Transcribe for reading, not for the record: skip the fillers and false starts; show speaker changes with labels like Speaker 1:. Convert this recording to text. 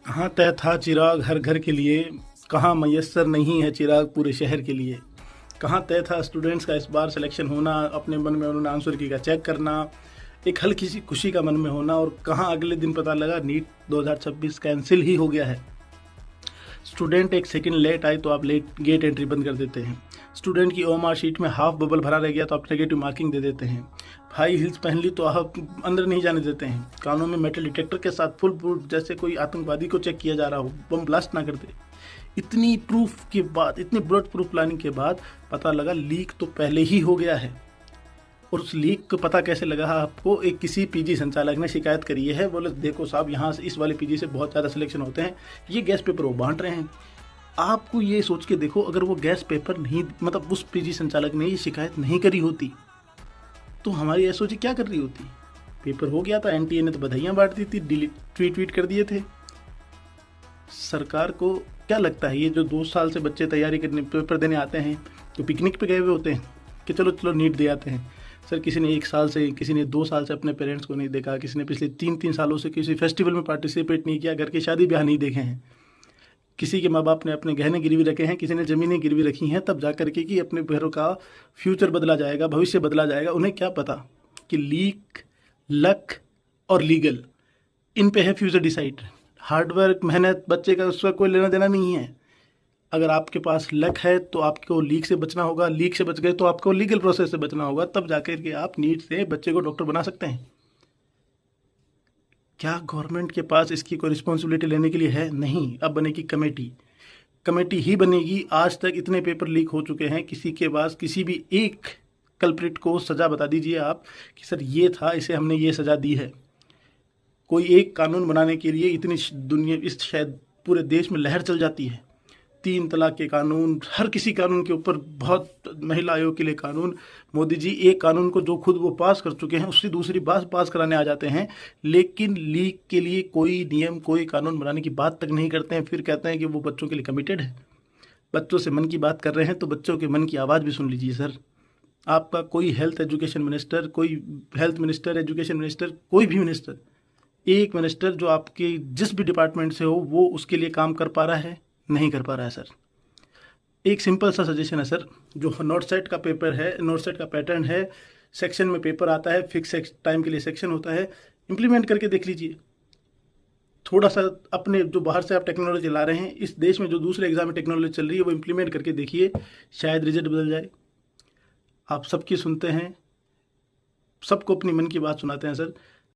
Speaker 1: कहाँ तय था चिराग हर घर के लिए, कहाँ मैसर नहीं है चिराग पूरे शहर के लिए। कहाँ तय था स्टूडेंट्स का इस बार सिलेक्शन होना, अपने मन में उन्होंने आंसर की का चेक करना, एक हल्की सी खुशी का मन में होना, और कहाँ अगले दिन पता लगा नीट 2026 कैंसिल ही हो गया है। स्टूडेंट एक सेकंड लेट आए तो आप लेट गेट एंट्री बंद कर देते हैं। स्टूडेंट की ओएमआर शीट में हाफ बबल भरा रह गया तो आप नेगेटिव मार्किंग दे देते हैं। हाई हिल्स पहन ली तो आप अंदर नहीं जाने देते हैं। कानों में मेटल डिटेक्टर के साथ फुल प्रूफ, जैसे कोई आतंकवादी को चेक किया जा रहा हो, बम ब्लास्ट ना कर दे। इतनी प्रूफ के बाद, इतनी बुलेट प्रूफ प्लानिंग के बाद पता लगा लीक तो पहले ही हो गया है। और उस लीक को पता कैसे लगा आपको? एक किसी पीजी संचालक ने शिकायत करी है, बोले देखो साहब यहाँ से इस वाले पीजी से बहुत ज़्यादा सिलेक्शन होते हैं, ये गैस पेपर वो बांट रहे हैं। आपको ये सोच के देखो, अगर वो गैस पेपर नहीं, मतलब उस पीजी संचालक ने ये शिकायत नहीं करी होती तो हमारी एसओजी क्या कर रही होती? पेपर हो गया था, एनटीए ने तो बधाइयाँ बांट दी थी, डिलीट ट्वीट कर दिए थे। सरकार को क्या लगता है, ये जो 2 साल से बच्चे तैयारी करने पेपर देने आते हैं तो पिकनिक पे गए हुए होते हैं कि चलो नीट दे आते हैं? सर, किसी ने 1 साल से, किसी ने 2 साल से अपने पेरेंट्स को नहीं देखा, किसी ने पिछले 3 सालों से किसी फेस्टिवल में पार्टिसिपेट नहीं किया, घर की शादी ब्याह नहीं देखे हैं, किसी के माँ बाप ने अपने गहने गिरवी रखे हैं, किसी ने ज़मीनें गिरवी रखी हैं, तब जा कर के कि अपने घरों का फ्यूचर बदला जाएगा, भविष्य बदला जाएगा। उन्हें क्या पता कि लीक, लक और लीगल, इन पे है फ्यूचर डिसाइड। हार्डवर्क, मेहनत, बच्चे का उसका कोई लेना देना नहीं है। अगर आपके पास लक है तो आपको लीक से बचना होगा, लीक से बच गए तो आपको लीगल प्रोसेस से बचना होगा, तब जाकर के आप नीट से बच्चे को डॉक्टर बना सकते हैं। क्या गवर्नमेंट के पास इसकी कोई रिस्पॉन्सिबिलिटी लेने के लिए है? नहीं। अब बनेगी कमेटी ही बनेगी। आज तक इतने पेपर लीक हो चुके हैं, किसी के पास किसी भी एक कल्प्रिट को सज़ा बता दीजिए आप कि सर ये था, इसे हमने ये सज़ा दी है। कोई एक कानून बनाने के लिए इतनी दुनिया, इस शायद पूरे देश में लहर चल जाती है। 3 तलाक के कानून, हर किसी कानून के ऊपर बहुत, महिला आयोग के लिए कानून। मोदी जी एक कानून को जो खुद वो पास कर चुके हैं उससे दूसरी बात पास कराने आ जाते हैं, लेकिन लीक के लिए कोई नियम, कोई कानून बनाने की बात तक नहीं करते हैं। फिर कहते हैं कि वो बच्चों के लिए कमिटेड है। बच्चों से मन की बात कर रहे हैं तो बच्चों के मन की आवाज़ भी सुन लीजिए सर। आपका कोई हेल्थ एजुकेशन मिनिस्टर, कोई हेल्थ मिनिस्टर, एजुकेशन मिनिस्टर, कोई भी मिनिस्टर, एक मिनिस्टर जो आपके जिस भी डिपार्टमेंट से हो, वो उसके लिए काम कर पा रहा है? नहीं कर पा रहा है सर। एक सिंपल सा सजेशन है सर, जो नोट सेट का पेपर है, नोट सेट का पैटर्न है, सेक्शन में पेपर आता है, फिक्स टाइम के लिए सेक्शन होता है, इम्प्लीमेंट करके देख लीजिए। थोड़ा सा अपने जो बाहर से आप टेक्नोलॉजी ला रहे हैं, इस देश में जो दूसरे एग्जाम में टेक्नोलॉजी चल रही है वो इम्प्लीमेंट करके देखिए, शायद रिजल्ट बदल जाए। आप सबकी सुनते हैं, सबको अपनी मन की बात सुनाते हैं सर।